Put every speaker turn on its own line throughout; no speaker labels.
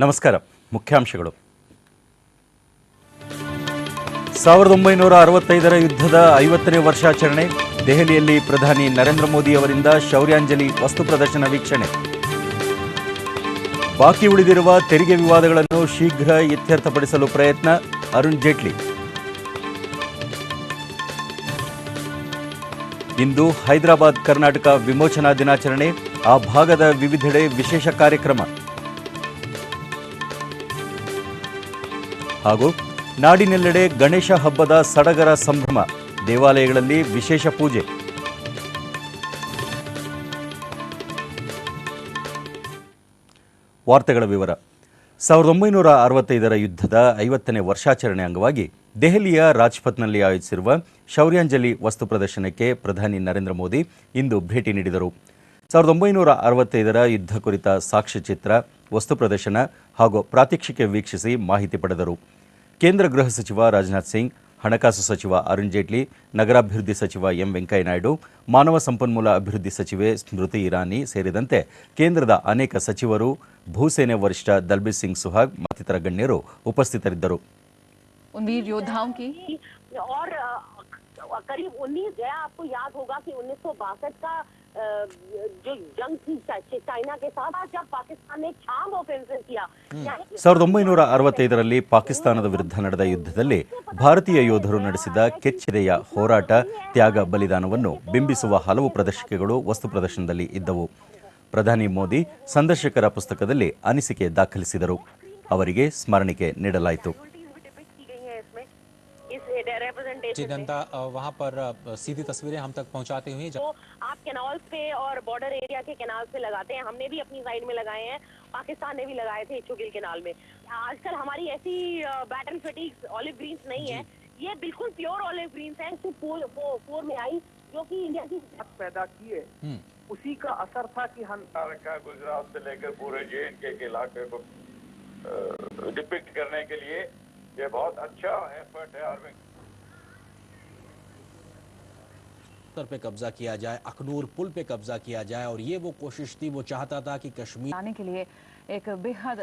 ನಮಸ್ಕಾರ. ಮುಖ್ಯಾಂಶಗಳು. 1965ರ ಯುದ್ಧದ 50ನೇ ವರ್ಷಾಚರಣೆ. ದೆಹಲಿಯಲ್ಲಿ ಪ್ರಧಾನಿ ನರೇಂದ್ರ ಮೋದಿ ಅವರಿಂದ ಶೌರ್ಯಾಂಜಲಿ ವಸ್ತು ಪ್ರದರ್ಶನ ವೀಕ್ಷಣೆ. ಬಾಕಿ ಉಳಿದಿರುವ ತೆರಿಗೆ ವಿವಾದಗಳನ್ನು ಶೀಘ್ರ ಇತ್ಯರ್ಥಪಡಿಸಲು ಪ್ರಯತ್ನ. ಅರುಣ್ ಜೇಟ್ಲಿ. ಇಂದು ಹೈದರಾಬಾದ್ ಕರ್ನಾಟಕ ವಿಮೋಚನಾ ದಿನಾಚರಣೆ. ಆ ಭಾಗದ ವಿವಿಧೆಡೆ ವಿಶೇಷ ಕಾರ್ಯಕ್ರಮ. ಹಾಗೂ ನಾಡಿನೆಲ್ಲೆಡೆ ಗಣೇಶ ಹಬ್ಬದ ಸಡಗರ ಸಂಭ್ರಮ. ದೇವಾಲಯಗಳಲ್ಲಿ ವಿಶೇಷ ಪೂಜೆ. ವಾರ್ತೆಗಳ ವಿವರ. 1965ರ ಯುದ್ಧದ 50ನೇ ವರ್ಷಾಚರಣೆ ಅಂಗವಾಗಿ ದೆಹಲಿಯ ರಾಜ್ಪಥ್ನಲ್ಲಿ ಆಯೋಜಿಸಿರುವ ಶೌರ್ಯಾಂಜಲಿ ವಸ್ತು ಪ್ರದರ್ಶನಕ್ಕೆ ಪ್ರಧಾನಿ ನರೇಂದ್ರ ಮೋದಿ ಇಂದು ಭೇಟಿ ನೀಡಿದರು. 1965ರ ಯುದ್ಧ ಕುರಿತ ಸಾಕ್ಷ್ಯಚಿತ್ರ, ವಸ್ತು ಪ್ರದರ್ಶನ ಹಾಗೂ ಪ್ರಾತ್ಯಕ್ಷಿಕೆ ವೀಕ್ಷಿಸಿ ಮಾಹಿತಿ ಪಡೆದರು. ಕೇಂದ್ರ ಗೃಹ ಸಚಿವ ರಾಜನಾಥ್ ಸಿಂಗ್, ಹಣಕಾಸು ಸಚಿವ ಅರುಣ್ ಜೇಟ್ಲಿ, ನಗರಾಭಿವೃದ್ಧಿ ಸಚಿವ ಎಂ ವೆಂಕಯ್ಯನಾಯ್ಡು, ಮಾನವ ಸಂಪನ್ಮೂಲ ಅಭಿವೃದ್ಧಿ ಸಚಿವೆ ಸ್ಮೃತಿ ಇರಾನಿ ಸೇರಿದಂತೆ ಕೇಂದ್ರದ ಅನೇಕ ಸಚಿವರು, ಭೂಸೇನೆ ವರಿಷ್ಠ ದಲ್ಬೀರ್ ಸಿಂಗ್ ಸುಹಾಗ್ ಮತ್ತಿತರ ಗಣ್ಯರು ಉಪಸ್ಥಿತರಿದ್ದರು.
और करीब 19 गया। आपको याद होगा कि 1962 का जो जंग थी चाइना के साथ, जब पाकिस्तान ने छाम ऑफेंसिव किया.
1965ರಲ್ಲಿ ಪಾಕಿಸ್ತಾನದ ವಿರುದ್ಧ ನಡೆದ ಯುದ್ಧದಲ್ಲಿ ಭಾರತೀಯ ಯೋಧರು ನಡೆಸಿದ ಕೆಚ್ಚೆದೆಯ ಹೋರಾಟ, ತ್ಯಾಗ, ಬಲಿದಾನವನ್ನು ಬಿಂಬಿಸುವ ಹಲವು ಪ್ರದರ್ಶಿಕೆಗಳು ವಸ್ತು ಪ್ರದರ್ಶನದಲ್ಲಿ ಇದ್ದವು. ಪ್ರಧಾನಿ ಮೋದಿ ಸಂದರ್ಶಕರ ಪುಸ್ತಕದಲ್ಲಿ ಅನಿಸಿಕೆ ದಾಖಲಿಸಿದರು. ಅವರಿಗೆ ಸ್ಮರಣಿಕೆ ನೀಡಲಾಯಿತು.
जनता वहाँ पर सीधी तस्वीरें हम तक पहुँचाते हुए
तो आप कैनाल्स पे और बॉर्डर एरिया के कैनाल्स पे लगाते हैं. हमने भी अपनी साइड में लगाए हैं, पाकिस्तान ने भी लगाए थे चुगिल कैनाल में. आजकल हमारी ऐसी बैटल फटीग्स ऑलिव ग्रीन्स नहीं है, ये बिल्कुल प्योर ऑलिव ग्रीन्स हैं. पोर में आई जो कि इंडिया की
पैदा किए, उसी का असर था कि हम गुजरात से लेकर पूरे JNK के इलाके को डिपिक्ट करने के लिए ये बहुत अच्छा एफर्ट है. आर्मी
पे कब्जा किया जाए, अखनूर पुल पे कब्जा किया जाए, और ये वो कोशिश थी. वो चाहता था कि कश्मीर
आने के लिए एक बेहद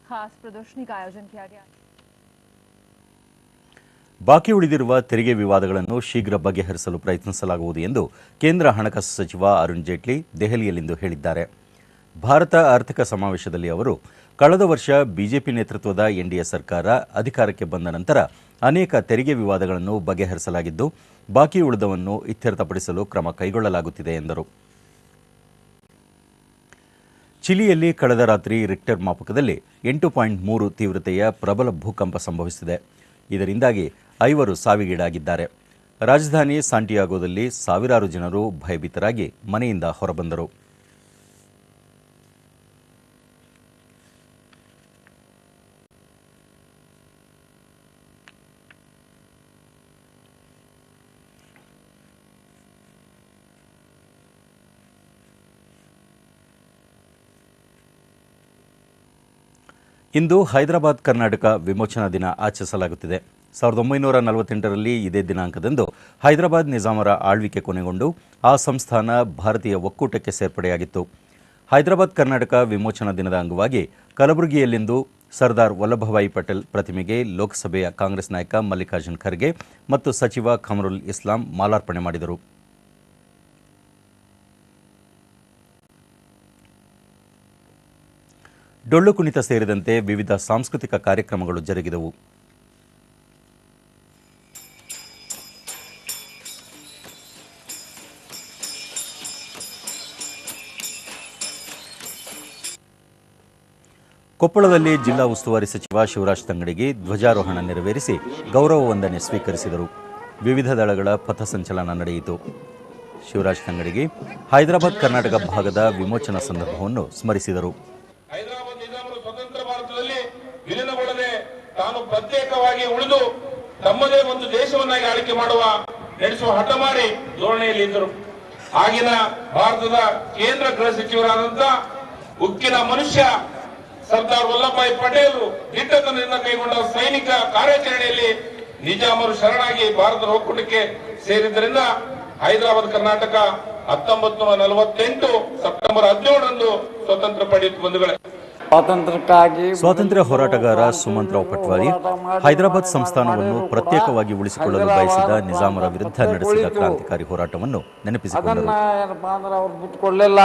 खास प्रदर्शनी का आयोजन किया गया.
ಬಾಕಿ ಉಳಿದಿರುವ ತೆರಿಗೆ ವಿವಾದಗಳನ್ನು ಶೀಘ್ರ ಬಗೆಹರಿಸಲು ಪ್ರಯತ್ನಿಸಲಾಗುವುದು ಎಂದು ಕೇಂದ್ರ ಹಣಕಾಸು ಸಚಿವ ಅರುಣ್ ಜೇಟ್ಲಿ ದೆಹಲಿಯಲ್ಲಿಂದು ಹೇಳಿದ್ದಾರೆ. ಭಾರತ ಆರ್ಥಿಕ ಸಮಾವೇಶದಲ್ಲಿ ಅವರು ಕಳೆದ ವರ್ಷ ಬಿಜೆಪಿ ನೇತೃತ್ವದ ಎನ್ಡಿಎ ಸರ್ಕಾರ ಅಧಿಕಾರಕ್ಕೆ ಬಂದ ನಂತರ ಅನೇಕ ತೆರಿಗೆ ವಿವಾದಗಳನ್ನು ಬಗೆಹರಿಸಲಾಗಿದ್ದು, ಬಾಕಿ ಉಳಿದವನ್ನು ಇತ್ಯರ್ಥಪಡಿಸಲು ಕ್ರಮ ಕೈಗೊಳ್ಳಲಾಗುತ್ತಿದೆ ಎಂದರು. ಚಿಲಿಯಲ್ಲಿ ಕಳೆದ ರಾತ್ರಿ ರಿಕ್ಟರ್ ಮಾಪಕದಲ್ಲಿ 8.3 ತೀವ್ರತೆಯ ಪ್ರಬಲ ಭೂಕಂಪ ಸಂಭವಿಸಿದೆ. ಇದರಿಂದಾಗಿ 5 ಸಾವಿಗೀಡಾಗಿದ್ದಾರೆ. ರಾಜಧಾನಿ ಸಾಂಟಿಯಾಗೋದಲ್ಲಿ ಸಾವಿರಾರು ಜನರು ಭಯಭೀತರಾಗಿ ಮನೆಯಿಂದ ಹೊರಬಂದರು. ಇಂದು ಹೈದರಾಬಾದ್ ಕರ್ನಾಟಕ ವಿಮೋಚನಾ ದಿನ ಆಚರಿಸಲಾಗುತ್ತಿದೆ. 1948ರಲ್ಲಿ ಇದೇ ದಿನಾಂಕದಂದು ಹೈದರಾಬಾದ್ ನಿಜಾಮರ ಆಳ್ವಿಕೆ ಕೊನೆಗೊಂಡು ಆ ಸಂಸ್ಥಾನ ಭಾರತೀಯ ಒಕ್ಕೂಟಕ್ಕೆ ಸೇರ್ಪಡೆಯಾಗಿತ್ತು. ಹೈದರಾಬಾದ್ ಕರ್ನಾಟಕ ವಿಮೋಚನಾ ದಿನದ ಅಂಗವಾಗಿ ಕಲಬುರಗಿಯಲ್ಲಿಂದು ಸರ್ದಾರ್ ವಲ್ಲಭಭಾಯಿ ಪಟೇಲ್ ಪ್ರತಿಮೆಗೆ ಲೋಕಸಭೆಯ ಕಾಂಗ್ರೆಸ್ ನಾಯಕ ಮಲ್ಲಿಕಾರ್ಜುನ್ ಖರ್ಗೆ ಮತ್ತು ಸಚಿವ ಖಮರುಲ್ ಇಸ್ಲಾಂ ಮಾಲಾರ್ಪಣೆ ಮಾಡಿದರು. ಡೊಳ್ಳು ಕುಣಿತ ಸೇರಿದಂತೆ ವಿವಿಧ ಸಾಂಸ್ಕೃತಿಕ ಕಾರ್ಯಕ್ರಮಗಳು ಜರುಗಿದವು. ಕೊಪ್ಪಳದಲ್ಲಿ ಜಿಲ್ಲಾ ಉಸ್ತುವಾರಿ ಸಚಿವ ಶಿವರಾಜ್ ತಂಗಡಗಿ ಧ್ವಜಾರೋಹಣ ನೆರವೇರಿಸಿ ಗೌರವ ವಂದನೆ ಸ್ವೀಕರಿಸಿದರು. ವಿವಿಧ ದಳಗಳ ಪಥಸಂಚಲನ ನಡೆಯಿತು. ಶಿವರಾಜ್ ತಂಗಡಗಿ ಹೈದರಾಬಾದ್ ಕರ್ನಾಟಕ ಭಾಗದ ವಿಮೋಚನಾ ಸಂದರ್ಭವನ್ನು ಸ್ಮರಿಸಿದರು.
ಹೈದರಾಬಾದ್ ನಿಜಾಮರು ಸ್ವತಂತ್ರ ಭಾರತದಲ್ಲಿ ವಿಲೀನಗೊಳ್ಳದೆ ತಾನು ಪ್ರತ್ಯೇಕವಾಗಿ ಉಳಿದು ತಮ್ಮದೇ ಒಂದು ದೇಶವನ್ನಾಗಿ ಆಳ್ವಿಕೆ ನಡೆಸುವ ಹಠ ಮಾಡಿ ಧೋರಣೆಯಲ್ಲಿ ಇದ್ದರು. ಆಗಿನ ಭಾರತದ ಕೇಂದ್ರ ಗೃಹ ಸಚಿವರಾದಂತ ಉಕ್ಕಿನ ಮನುಷ್ಯ ಸರ್ದಾರ್ ವಲ್ಲಭಭಾಯಿ ಪಟೇಲ್ ದಿಟ್ಟತನದಿಂದ ಕೈಗೊಂಡ ಸೈನಿಕ ಕಾರ್ಯಾಚರಣೆಯಲ್ಲಿ ನಿಜಾಮರು ಶರಣಾಗಿ ಭಾರತದ ಒಕ್ಕೂಟಕ್ಕೆ ಸೇರಿದ್ದರಿಂದ ಹೈದರಾಬಾದ್ ಕರ್ನಾಟಕ 1948 ಸೆಪ್ಟೆಂಬರ್ 17ರಂದು ಸ್ವತಂತ್ರ ಪಡೆಯಿತು. ಬಂಧುಗಳೇ,
ಸ್ವಾತಂತ್ರ್ಯ ಹೋರಾಟಗಾರ ಸುಮಂತರಾವ್ ಪಟ್ವಾರಿ ಹೈದರಾಬಾದ್ ಸಂಸ್ಥಾನವನ್ನು ಪ್ರತ್ಯೇಕವಾಗಿ ಉಳಿಸಿಕೊಳ್ಳಲು ಬಯಸಿದ ನಿಜಾಮರ ವಿರುದ್ಧ ನಡೆಸಿದ ಕ್ರಾಂತಿಕಾರಿ ಹೋರಾಟವನ್ನು ನೆನಪಿಸಿಕೊಂಡರು.
ಅವ್ರು ಬಿಟ್ಕೊಳ್ಳಿಲ್ಲ.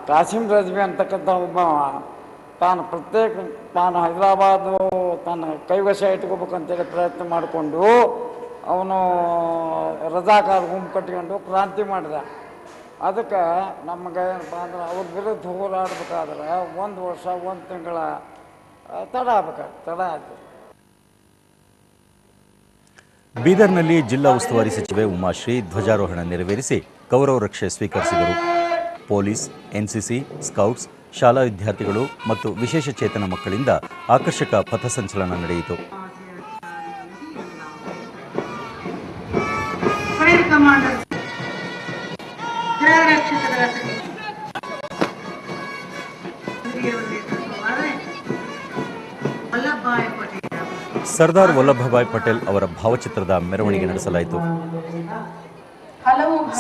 ಕಾಸಿಂ ರಜ್ವಿ ಅಂತಕ್ಕಂಥ ಒಬ್ಬ ತಾನು ಹೈದರಾಬಾದು ತನ್ನ ಕೈವಶ ಇಟ್ಕೋಬೇಕಂತೇಳಿ ಪ್ರಯತ್ನ ಮಾಡಿಕೊಂಡು ಅವನು ರಜಾಕಾರ ಗುಂಪು ಕಟ್ಕೊಂಡು ಕ್ರಾಂತಿ ಮಾಡಿದ. ಅದಕ್ಕೆ ನಮಗೆ ಏನಪ್ಪ ಅಂದ್ರೆ ಅವ್ರ ವಿರುದ್ಧ ಹೋರಾಡಬೇಕಾದ್ರೆ 1 ವರ್ಷ 1 ತಿಂಗಳ ತಡ ಆಯ್ತು.
ಬೀದರ್ನಲ್ಲಿ ಜಿಲ್ಲಾ ಉಸ್ತುವಾರಿ ಸಚಿವೆ ಉಮಾಶ್ರೀ ಧ್ವಜಾರೋಹಣ ನೆರವೇರಿಸಿ ಗೌರವ ರಕ್ಷೆ ಸ್ವೀಕರಿಸಿದರು. ಪೊಲೀಸ್, ಎನ್ಸಿಸಿ, ಸ್ಕೌಟ್ಸ್, ಶಾಲಾ ವಿದ್ಯಾರ್ಥಿಗಳು ಮತ್ತು ವಿಶೇಷ ಚೇತನ ಮಕ್ಕಳಿಂದ ಆಕರ್ಷಕ ಪಥಸಂಚಲನ ನಡೆಯಿತು. ಸರ್ದಾರ್ ವಲ್ಲಭಭಾಯ್ ಪಟೇಲ್ ಅವರ ಭಾವಚಿತ್ರದ ಮೆರವಣಿಗೆ ನಡೆಸಲಾಯಿತು.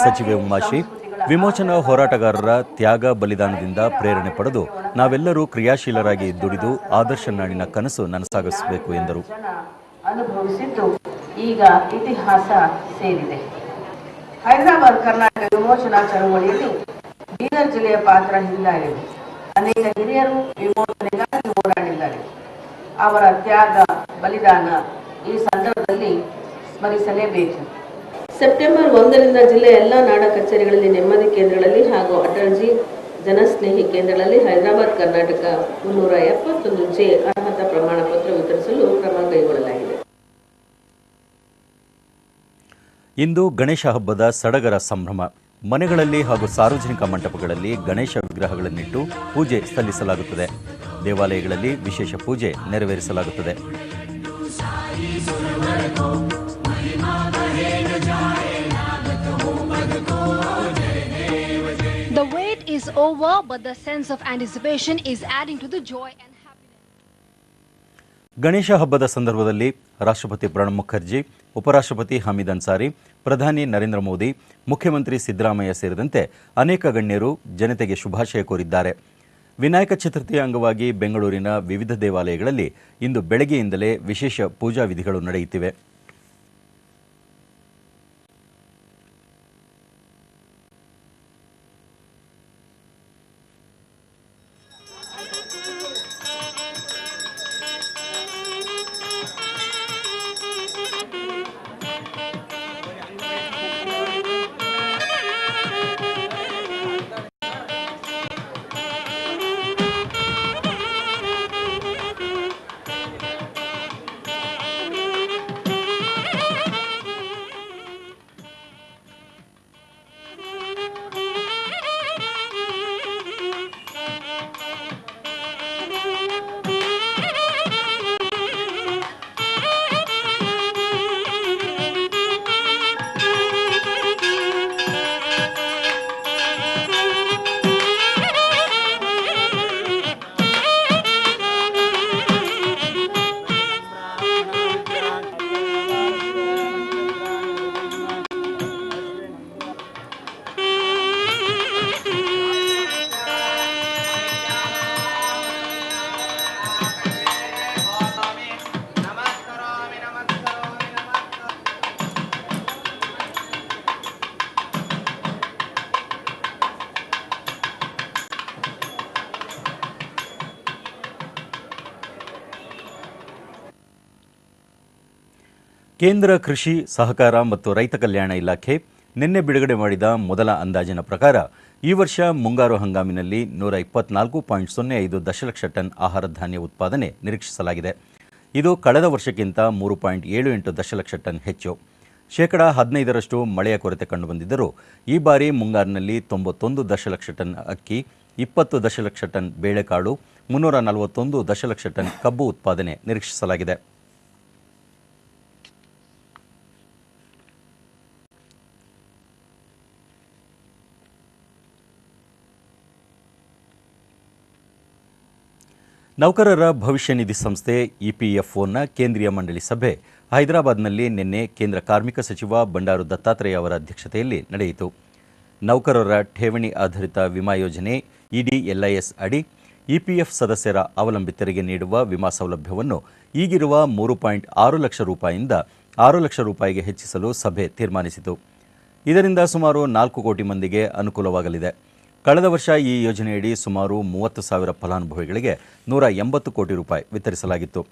ಸಚಿವೆ ಉಮಾಶ್ರೀ ವಿಮೋಚನಾ ಹೋರಾಟಗಾರರ ತ್ಯಾಗ ಬಲಿದಾನದಿಂದ ಪ್ರೇರಣೆ ಪಡೆದು ನಾವೆಲ್ಲರೂ ಕ್ರಿಯಾಶೀಲರಾಗಿ ದುಡಿದು ಆದರ್ಶ ನಾಡಿನ ಕನಸು ನನಸಾಗಿಸಬೇಕು ಎಂದರು.
ಅನುಭವಿಸಿದ್ದು ಈಗ ಇತಿಹಾಸ ಸೇರಿದೆ. ಹೈದರಾಬಾದ್ ಕರ್ನಾಟಕ ವಿಮೋಚನಾ ಚಳವಳಿಯಲ್ಲಿ ಬೀದರ್ ಜಿಲ್ಲೆಯ ಪಾತ್ರ ಹಿರಿದಾಗಿದೆ. ಅನೇಕ ಹಿರಿಯರು ವಿಮೋಚನೆಗಾಗಿ ಹೋರಾಡಿದ್ದಾರೆ. ಅವರ ತ್ಯಾಗ ಬಲಿದಾನ ಈ ಸಂದರ್ಭದಲ್ಲಿ ಸ್ಮರಿಸಲೇಬೇಕು. ಸೆಪ್ಟೆಂಬರ್ 1ರಿಂದ ಜಿಲ್ಲೆಯ ಎಲ್ಲ ನಾಡ ಕಚೇರಿಗಳಲ್ಲಿ, ನೆಮ್ಮದಿ ಕೇಂದ್ರಗಳಲ್ಲಿ ಹಾಗೂ ಅಟಲ್ಜಿ ಜನಸ್ನೇಹಿ ಕೇಂದ್ರಗಳಲ್ಲಿ ಹೈದರಾಬಾದ್ ಕರ್ನಾಟಕ 371 ಅರ್ಹತಾ ಪ್ರಮಾಣ ಪತ್ರ ವಿತರಿಸಲು ಕ್ರಮ ಕೈಗೊಳ್ಳಲಾಗಿದೆ.
ಇಂದು ಗಣೇಶ ಹಬ್ಬದ ಸಡಗರ ಸಂಭ್ರಮ. ಮನೆಗಳಲ್ಲಿ ಹಾಗೂ ಸಾರ್ವಜನಿಕ ಮಂಟಪಗಳಲ್ಲಿ ಗಣೇಶ ವಿಗ್ರಹಗಳನ್ನಿಟ್ಟು ಪೂಜೆ ಸಲ್ಲಿಸಲಾಗುತ್ತದೆ. ದೇವಾಲಯಗಳಲ್ಲಿ ವಿಶೇಷ ಪೂಜೆ ನೆರವೇರಿಸಲಾಗುತ್ತದೆ.
The wait is over, but the sense of anticipation is adding to the joy and happiness.
Ganesha ಹಬ್ಬದ ಸಂದರ್ಭದಲ್ಲಿ ರಾಷ್ಟ್ರಪತಿ ಪ್ರಣಬ್ ಮುಖರ್ಜಿ, ಉಪರಾಷ್ಟ್ರಪತಿ ಹಮೀದ್ ಅನ್ಸಾರಿ, ಪ್ರಧಾನಿ ನರೇಂದ್ರ ಮೋದಿ, ಮುಖ್ಯಮಂತ್ರಿ ಸಿದ್ದರಾಮಯ್ಯ ಸೇರಿದಂತೆ ಅನೇಕ ಗಣ್ಯರು ಜನತೆಗೆ ಶುಭಾಶಯ ಕೋರಿದ್ದಾರೆ. ವಿನಾಯಕ ಚತುರ್ಥಿಯ ಅಂಗವಾಗಿ ಬೆಂಗಳೂರಿನ ವಿವಿಧ ದೇವಾಲಯಗಳಲ್ಲಿ ಇಂದು ಬೆಳಗ್ಗೆಯಿಂದಲೇ ವಿಶೇಷ ಪೂಜಾ ವಿಧಿಗಳು ನಡೆಯುತ್ತಿವೆ. ಕೇಂದ್ರ ಕೃಷಿ, ಸಹಕಾರ ಮತ್ತು ರೈತ ಕಲ್ಯಾಣ ಇಲಾಖೆ ನಿನ್ನೆ ಬಿಡುಗಡೆ ಮಾಡಿದ ಮೊದಲ ಅಂದಾಜಿನ ಪ್ರಕಾರ ಈ ವರ್ಷ ಮುಂಗಾರು ಹಂಗಾಮಿನಲ್ಲಿ 124.05 ದಶಲಕ್ಷ ಟನ್ ಆಹಾರ ಧಾನ್ಯ ಉತ್ಪಾದನೆ ನಿರೀಕ್ಷಿಸಲಾಗಿದೆ. ಇದು ಕಳೆದ ವರ್ಷಕ್ಕಿಂತ 3.78 ದಶಲಕ್ಷ ಟನ್ ಹೆಚ್ಚು. ಶೇಕಡ 15ರಷ್ಟು ಮಳೆಯ ಕೊರತೆ ಕಂಡುಬಂದಿದ್ದರೂ ಈ ಬಾರಿ ಮುಂಗಾರಿನಲ್ಲಿ 91 ದಶಲಕ್ಷ ಟನ್ ಅಕ್ಕಿ, 20 ದಶಲಕ್ಷ ಟನ್ ಬೇಳೆಕಾಳು, 341 ದಶಲಕ್ಷ ಟನ್ ಕಬ್ಬು ಉತ್ಪಾದನೆ ನಿರೀಕ್ಷಿಸಲಾಗಿದೆ. ನೌಕರರ ಭವಿಷ್ಯ ನಿಧಿ ಸಂಸ್ಥೆ ಇಪಿಎಫ್ಒನ ಕೇಂದ್ರೀಯ ಮಂಡಳಿ ಸಭೆ ಹೈದರಾಬಾದ್ನಲ್ಲಿ ನಿನ್ನೆ ಕೇಂದ್ರ ಕಾರ್ಮಿಕ ಸಚಿವ ಬಂಡಾರು ದತ್ತಾತ್ರೇಯ ಅವರ ಅಧ್ಯಕ್ಷತೆಯಲ್ಲಿ ನಡೆಯಿತು. ನೌಕರರ ಠೇವಣಿ ಆಧಾರಿತ ವಿಮಾ ಯೋಜನೆ ಇಡಿಎಲ್ಐಎಸ್ ಅಡಿ ಇಪಿಎಫ್ ಸದಸ್ಯರ ಅವಲಂಬಿತರಿಗೆ ನೀಡುವ ವಿಮಾ ಸೌಲಭ್ಯವನ್ನು ಈಗಿರುವ 3.6 ಲಕ್ಷ ರೂಪಾಯಿಯಿಂದ 6 ಲಕ್ಷ ರೂಪಾಯಿಗೆ ಹೆಚ್ಚಿಸಲು ಸಭೆ ತೀರ್ಮಾನಿಸಿತು. ಇದರಿಂದ ಸುಮಾರು 4 ಕೋಟಿ ಮಂದಿಗೆ ಅನುಕೂಲವಾಗಲಿದೆ. ಕಳೆದ ವರ್ಷ ಈ ಯೋಜನೆಯಡಿ ಸುಮಾರು 30,000 ಫಲಾನುಭವಿಗಳಿಗೆ 180 ಕೋಟಿ ರೂಪಾಯಿ ವಿತರಿಸಲಾಗಿತ್ತು.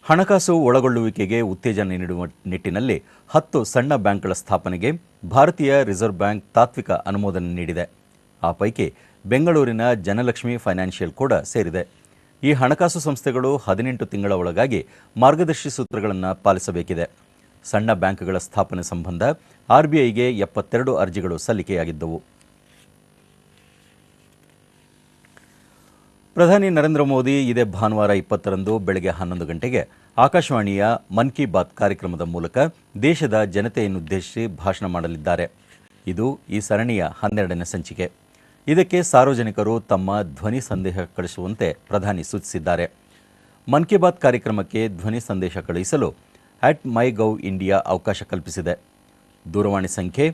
ಹಣಕಾಸು ಒಳಗೊಳ್ಳುವಿಕೆಗೆ ಉತ್ತೇಜನ ನೀಡುವ ನಿಟ್ಟಿನಲ್ಲಿ 10 ಸಣ್ಣ ಬ್ಯಾಂಕ್ಗಳ ಸ್ಥಾಪನೆಗೆ ಭಾರತೀಯ ರಿಸರ್ವ್ ಬ್ಯಾಂಕ್ ತಾತ್ವಿಕ ಅನುಮೋದನೆ ನೀಡಿದೆ. ಆ ಪೈಕಿ ಬೆಂಗಳೂರಿನ ಜನಲಕ್ಷ್ಮಿ ಫೈನಾನ್ಷಿಯಲ್ ಕೂಡ ಸೇರಿದೆ. ಈ ಹಣಕಾಸು ಸಂಸ್ಥೆಗಳು 18 ತಿಂಗಳ ಒಳಗಾಗಿ ಮಾರ್ಗದರ್ಶಿ ಸೂತ್ರಗಳನ್ನು ಪಾಲಿಸಬೇಕಿದೆ. ಸಣ್ಣ ಬ್ಯಾಂಕ್ಗಳ ಸ್ಥಾಪನೆ ಸಂಬಂಧ ಆರ್ಬಿಐಗೆ 72 ಅರ್ಜಿಗಳು ಸಲ್ಲಿಕೆಯಾಗಿದ್ದವು. ಪ್ರಧಾನಿ ನರೇಂದ್ರ ಮೋದಿ ಇದೇ ಭಾನುವಾರ 20ರಂದು ಬೆಳಗ್ಗೆ 11 ಗಂಟೆಗೆ ಆಕಾಶವಾಣಿಯ ಮನ್ ಕಿ ಬಾತ್ ಕಾರ್ಯಕ್ರಮದ ಮೂಲಕ ದೇಶದ ಜನತೆಯನ್ನುದ್ದೇಶಿಸಿ ಭಾಷಣ ಮಾಡಲಿದ್ದಾರೆ. ಇದು ಈ ಸರಣಿಯ 12ನೇ ಸಂಚಿಕೆ. ಇದಕ್ಕೆ ಸಾರ್ವಜನಿಕರು ತಮ್ಮ ಧ್ವನಿ ಸಂದೇಶ ಕಳಿಸುವಂತೆ ಪ್ರಧಾನಿ ಸೂಚಿಸಿದ್ದಾರೆ. ಮನ್ ಕಿ ಬಾತ್ ಕಾರ್ಯಕ್ರಮಕ್ಕೆ ಧ್ವನಿ ಸಂದೇಶ ಕಳುಹಿಸಲು @MyGov India ಅವಕಾಶ ಕಲ್ಪಿಸಿದೆ. ದೂರವಾಣಿ ಸಂಖ್ಯೆ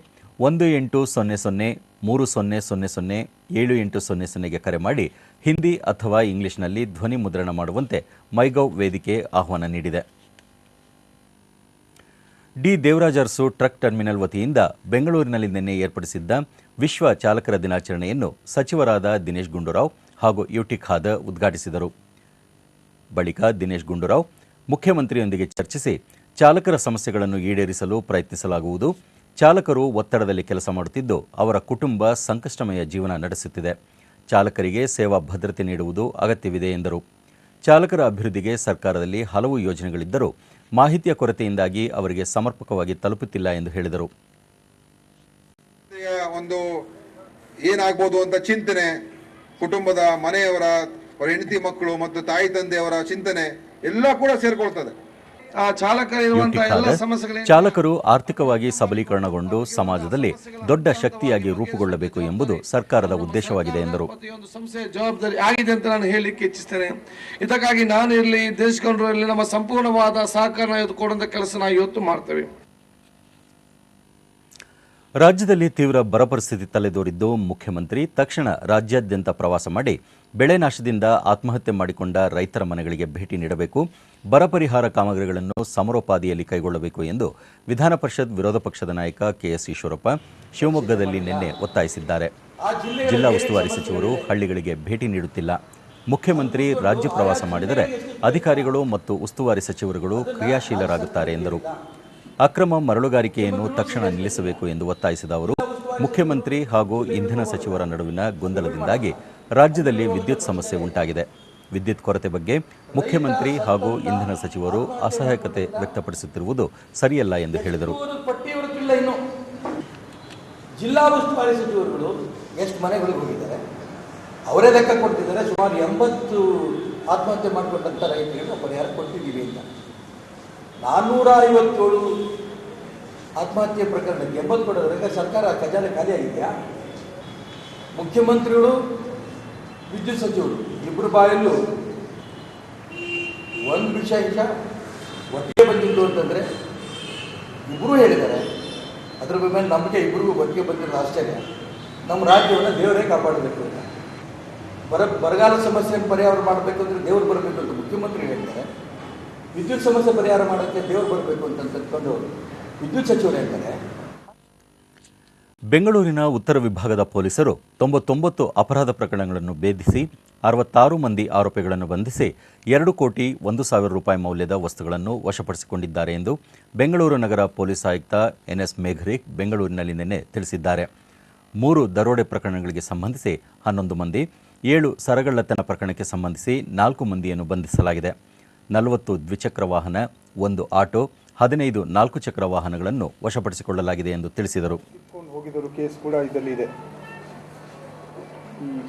180030007800ಗೆ ಕರೆ ಮಾಡಿ ಹಿಂದಿ ಅಥವಾ ಇಂಗ್ಲಿಷ್ನಲ್ಲಿ ಧ್ವನಿ ಮುದ್ರಣ ಮಾಡುವಂತೆ ಮೈಗೌ ವೇದಿಕೆ ಆಹ್ವಾನ ನೀಡಿದೆ. D Devaraja Urs truck terminal ವತಿಯಿಂದ ಬೆಂಗಳೂರಿನಲ್ಲಿ ನಿನ್ನೆ ಏರ್ಪಡಿಸಿದ್ದ ವಿಶ್ವ ಚಾಲಕರ ದಿನಾಚರಣೆಯನ್ನು ಸಚಿವರಾದ ದಿನೇಶ್ ಗುಂಡೂರಾವ್ ಹಾಗೂ ಯುಟಿ ಖಾದರ್ ಉದ್ಘಾಟಿಸಿದರು. ಬಳಿಕ ದಿನೇಶ್ ಗುಂಡೂರಾವ್ ಮುಖ್ಯಮಂತ್ರಿಯೊಂದಿಗೆ ಚರ್ಚಿಸಿ ಚಾಲಕರ ಸಮಸ್ಯೆಗಳನ್ನು ಈಡೇರಿಸಲು ಪ್ರಯತ್ನಿಸಲಾಗುವುದು. ಚಾಲಕರು ಒತ್ತಡದಲ್ಲಿ ಕೆಲಸ ಮಾಡುತ್ತಿದ್ದು ಅವರ ಕುಟುಂಬ ಸಂಕಷ್ಟಮಯ ಜೀವನ ನಡೆಸುತ್ತಿದೆ. ಚಾಲಕರಿಗೆ ಸೇವಾ ಭದ್ರತೆ ನೀಡುವುದು ಅಗತ್ಯವಿದೆ ಎಂದರು. ಚಾಲಕರ ಅಭಿವೃದ್ಧಿಗೆ ಸರ್ಕಾರದಲ್ಲಿ ಹಲವು ಯೋಜನೆಗಳಿದ್ದರೂ ಮಾಹಿತಿಯ ಕೊರತೆಯಿಂದಾಗಿ ಅವರಿಗೆ ಸಮರ್ಪಕವಾಗಿ ತಲುಪುತ್ತಿಲ್ಲ ಎಂದು ಹೇಳಿದರು.
ಒಂದು ಏನಾಗಬಹುದು ಅಂತ ಚಿಂತನೆ, ಕುಟುಂಬದ ಮನೆಯವರ, ಅವರ ಹೆಂಡತಿ ಮಕ್ಕಳು ಮತ್ತು ತಾಯಿ ತಂದೆಯವರ ಚಿಂತನೆ ಎಲ್ಲ ಕೂಡ ಸೇರ್ಕೊಳ್ತದೆ. ಚಾಲಕರು ಆರ್ಥಿಕವಾಗಿ ಸಬಲೀಕರಣಗೊಂಡು ಸಮಾಜದಲ್ಲಿ ದೊಡ್ಡ ಶಕ್ತಿಯಾಗಿ ರೂಪುಗೊಳ್ಳಬೇಕು ಎಂಬುದು ಸರ್ಕಾರದ ಉದ್ದೇಶವಾಗಿದೆ ಎಂದರು.
ಜವಾಬ್ದಾರಿ ಆಗಿದೆ ಅಂತ ನಾನು ಹೇಳಲಿಕ್ಕೆ ಇಚ್ಛಿಸ್ತೇನೆ. ಇದಕ್ಕಾಗಿ ನಾನು ಇರಲಿ, ದೇಶ ಕಂಡ್ರು ಇರಲಿ, ನಮ್ಮ ಸಂಪೂರ್ಣವಾದ ಸಹಕಾರ ಕೊಡುವಂತ ಕೆಲಸ ನಾವು ಇವತ್ತು ಮಾಡ್ತೇವೆ.
ರಾಜ್ಯದಲ್ಲಿ ತೀವ್ರ ಬರ ಪರಿಸ್ಥಿತಿ ತಲೆದೋರಿದ್ದು ಮುಖ್ಯಮಂತ್ರಿ ತಕ್ಷಣ ರಾಜ್ಯಾದ್ಯಂತ ಪ್ರವಾಸ ಮಾಡಿ ಬೆಳೆ ನಾಶದಿಂದ ಆತ್ಮಹತ್ಯೆ ಮಾಡಿಕೊಂಡ ರೈತರ ಮನೆಗಳಿಗೆ ಭೇಟಿ ನೀಡಬೇಕು, ಬರ ಪರಿಹಾರ ಕಾಮಗಾರಿಗಳನ್ನು ಸಮರೋಪಾದಿಯಲ್ಲಿ ಕೈಗೊಳ್ಳಬೇಕು ಎಂದು ವಿಧಾನ ಪರಿಷತ್ ವಿರೋಧ ಪಕ್ಷದ ನಾಯಕ ಕೆಎಸ್ ಈಶ್ವರಪ್ಪ ಶಿವಮೊಗ್ಗದಲ್ಲಿ ನಿನ್ನೆ ಒತ್ತಾಯಿಸಿದ್ದಾರೆ. ಜಿಲ್ಲಾ ಉಸ್ತುವಾರಿ ಸಚಿವರು ಹಳ್ಳಿಗಳಿಗೆ ಭೇಟಿ ನೀಡುತ್ತಿಲ್ಲ. ಮುಖ್ಯಮಂತ್ರಿ ರಾಜ್ಯ ಪ್ರವಾಸ ಮಾಡಿದರೆ ಅಧಿಕಾರಿಗಳು ಮತ್ತು ಉಸ್ತುವಾರಿ ಸಚಿವರುಗಳು ಕ್ರಿಯಾಶೀಲರಾಗುತ್ತಾರೆ ಎಂದರು. ಅಕ್ರಮ ಮರಳುಗಾರಿಕೆಯನ್ನು ತಕ್ಷಣ ನಿಲ್ಲಿಸಬೇಕು ಎಂದು ಒತ್ತಾಯಿಸಿದ ಅವರು, ಮುಖ್ಯಮಂತ್ರಿ ಹಾಗೂ ಇಂಧನ ಸಚಿವರ ನಡುವಿನ ಗೊಂದಲದಿಂದಾಗಿ ರಾಜ್ಯದಲ್ಲಿ ವಿದ್ಯುತ್ ಸಮಸ್ಯೆ ಉಂಟಾಗಿದೆ. ವಿದ್ಯುತ್ ಕೊರತೆ ಬಗ್ಗೆ ಮುಖ್ಯಮಂತ್ರಿ ಹಾಗೂ ಇಂಧನ ಸಚಿವರು ಅಸಹಾಯಕತೆ ವ್ಯಕ್ತಪಡಿಸುತ್ತಿರುವುದು ಸರಿಯಲ್ಲ ಎಂದು ಹೇಳಿದರು.
ಜಿಲ್ಲಾ ಉಸ್ತುವಾರಿ ಸಚಿವರುಗಳು ಎಷ್ಟು ಮನೆಗಳಿಗೆ ಹೋಗಿದ್ದಾರೆ, ಅವರೇ ಲೆಕ್ಕ ಕೊಡ್ತಿದ್ದಾರೆ. ಸುಮಾರು 80 ಆತ್ಮಹತ್ಯೆ ಮಾಡಿಕೊಂಡಂಥ ರೈತರಿಗೆ ಪರಿಹಾರ ಕೊಟ್ಟಿದ್ದೀವಿ ಅಂತ. 457 ಆತ್ಮಹತ್ಯೆ ಪ್ರಕರಣಕ್ಕೆ 80 ಕೊಡೋದ್ರಾಗ ಸರ್ಕಾರ ಖಜಾನೆ ಖಾಲಿಯಾಗಿದೆಯಾ? ಮುಖ್ಯಮಂತ್ರಿಗಳು, ವಿದ್ಯುತ್ ಸಚಿವರು ಇಬ್ಬರು ಬಾಯಲ್ಲೂ ಒಂದು ವಿಷಯ ಒಟ್ಟಿಗೆ ಬಂದಿದ್ದು ಅಂತಂದರೆ ಇಬ್ಬರೂ ಹೇಳಿದ್ದಾರೆ. ಅದ್ರ ಮೇಲೆ ನಮಗೆ ಇಬ್ಬರಿಗೂ ಒಟ್ಟಿಗೆ ಬಂದಿರೋದು ಆಶ್ಚರ್ಯ. ನಮ್ಮ ರಾಜ್ಯವನ್ನು ದೇವರೇ ಕಾಪಾಡಬೇಕು ಅಂತ, ಬರಗಾಲ ಸಮಸ್ಯೆಯನ್ನು ಪರಿಹಾರ ಮಾಡಬೇಕು ಅಂದರೆ ದೇವರು ಬರಬೇಕು ಅಂತ ಮುಖ್ಯಮಂತ್ರಿ ಹೇಳ್ತಾರೆ. ವಿದ್ಯುತ್ ಸಮಸ್ಯೆ ಪರಿಹಾರ ಮಾಡೋಕ್ಕೆ ದೇವರು ಬರಬೇಕು ಅಂತ ತಿಳ್ಕೊಂಡು ವಿದ್ಯುತ್ ಸಚಿವರು ಹೇಳ್ತಾರೆ.
ಬೆಂಗಳೂರಿನ ಉತ್ತರ ವಿಭಾಗದ ಪೊಲೀಸರು 99 ಅಪರಾಧ ಪ್ರಕರಣಗಳನ್ನು ಭೇದಿಸಿ 66 ಮಂದಿ ಆರೋಪಿಗಳನ್ನು ಬಂಧಿಸಿ 2 ಕೋಟಿ 1,000 ರೂಪಾಯಿ ಮೌಲ್ಯದ ವಸ್ತುಗಳನ್ನು ವಶಪಡಿಸಿಕೊಂಡಿದ್ದಾರೆ ಎಂದು ಬೆಂಗಳೂರು ನಗರ ಪೊಲೀಸ್ ಆಯುಕ್ತ NS ಮೇಘರಿಕ್ ಬೆಂಗಳೂರಿನಲ್ಲಿ ನಿನ್ನೆ ತಿಳಿಸಿದ್ದಾರೆ. 3 ದರೋಡೆ ಪ್ರಕರಣಗಳಿಗೆ ಸಂಬಂಧಿಸಿ 11 ಮಂದಿ, 7 ಸರಗಳ್ಳತನ ಪ್ರಕರಣಕ್ಕೆ ಸಂಬಂಧಿಸಿ 4 ಮಂದಿಯನ್ನು ಬಂಧಿಸಲಾಗಿದೆ. 40 ದ್ವಿಚಕ್ರ ವಾಹನ, 1 ಆಟೋ, 15 4 ಚಕ್ರ ವಾಹನಗಳನ್ನು ವಶಪಡಿಸಿಕೊಳ್ಳಲಾಗಿದೆ ಎಂದು ತಿಳಿಸಿದರು.
ಹೋಗಿದ್ದರು ಕೇಸ್ ಕೂಡ ಇದರಲ್ಲಿ ಇದೆ.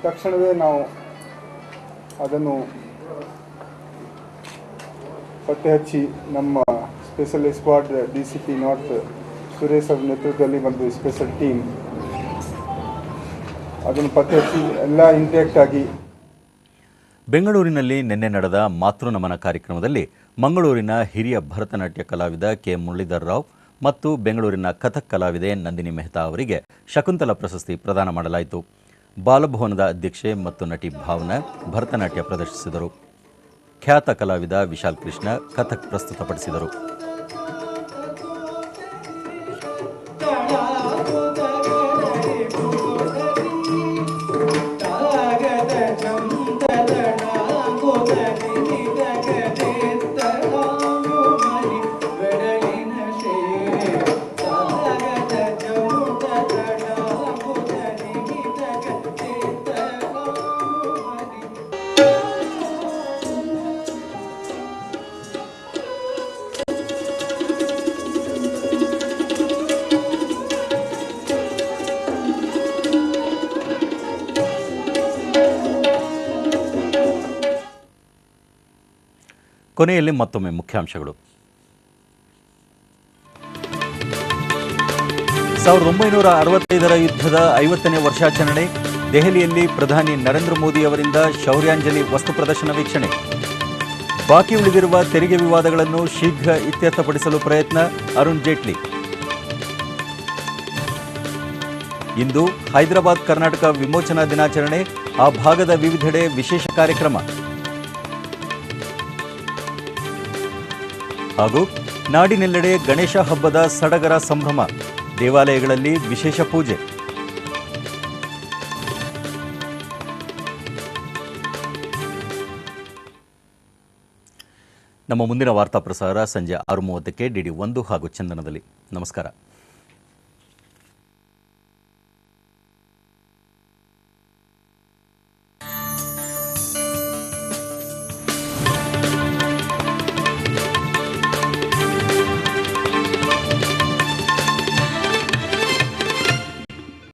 ತಕ್ಷಣವೇ ನಾವು ಅದನ್ನು ಪತ್ತೆ ಹಚ್ಚಿ ನಮ್ಮ special squad DCP north Suresh ಅವರ ನೇತೃತ್ವದಲ್ಲಿ ಒಂದು ಸ್ಪೆಷಲ್ ಟೀಮ್ ಅದನ್ನು ಪತ್ತೆ ಹಚ್ಚಿ ಎಲ್ಲ ಇಂಟ್ಯಾಕ್ಟ್ ಆಗಿ.
ಬೆಂಗಳೂರಿನಲ್ಲಿ ನಿನ್ನೆ ನಡೆದ ಮಾತೃನಮನ ಕಾರ್ಯಕ್ರಮದಲ್ಲಿ ಮಂಗಳೂರಿನ ಹಿರಿಯ ಭರತನಾಟ್ಯ ಕಲಾವಿದ ಕೆ ಮುರಳೀಧರ್ ರಾವ್ ಮತ್ತು ಬೆಂಗಳೂರಿನ ಕಥಕ್ ಕಲಾವಿದೆ ನಂದಿನಿ ಮೆಹ್ತಾ ಅವರಿಗೆ ಶಕುಂತಲಾ ಪ್ರಶಸ್ತಿ ಪ್ರದಾನ ಮಾಡಲಾಯಿತು. ಬಾಲಭವನದ ಅಧ್ಯಕ್ಷೆ ಮತ್ತು ನಟಿ ಭಾವನಾ ಭರತನಾಟ್ಯ ಪ್ರದರ್ಶಿಸಿದರು. ಖ್ಯಾತ ಕಲಾವಿದ ವಿಶಾಲ್ ಕೃಷ್ಣ ಕಥಕ್ ಪ್ರಸ್ತುತಪಡಿಸಿದರು. ಕೊನೆಯಲ್ಲಿ ಮತ್ತೊಮ್ಮೆ ಮುಖ್ಯಾಂಶಗಳು. 1965ರ ಯುದ್ಧದ 50ನೇ ವರ್ಷಾಚರಣೆ. ದೆಹಲಿಯಲ್ಲಿ ಪ್ರಧಾನಿ ನರೇಂದ್ರ ಮೋದಿ ಅವರಿಂದ ಶೌರ್ಯಾಂಜಲಿ ವಸ್ತು ಪ್ರದರ್ಶನ ವೀಕ್ಷಣೆ. ಬಾಕಿ ಉಳಿದಿರುವ ತೆರಿಗೆ ವಿವಾದಗಳನ್ನು ಶೀಘ್ರ ಇತ್ಯರ್ಥಪಡಿಸಲು ಪ್ರಯತ್ನ, ಅರುಣ್ ಜೇಟ್ಲಿ. ಇಂದು ಹೈದರಾಬಾದ್ ಕರ್ನಾಟಕ ವಿಮೋಚನಾ ದಿನಾಚರಣೆ. ಆ ಭಾಗದ ವಿವಿಧೆಡೆ ವಿಶೇಷ ಕಾರ್ಯಕ್ರಮ. ಹಾಗೂ ನಾಡಿನೆಲ್ಲೆಡೆ ಗಣೇಶ ಹಬ್ಬದ ಸಡಗರ ಸಂಭ್ರಮ. ದೇವಾಲಯಗಳಲ್ಲಿ ವಿಶೇಷ ಪೂಜೆ. ನಮ್ಮ ಮುಂದಿನ ವಾರ್ತಾ ಪ್ರಸಾರ ಸಂಜೆ 6:30ಕ್ಕೆ DD1 ಹಾಗೂ ಚಂದನದಲ್ಲಿ. ನಮಸ್ಕಾರ.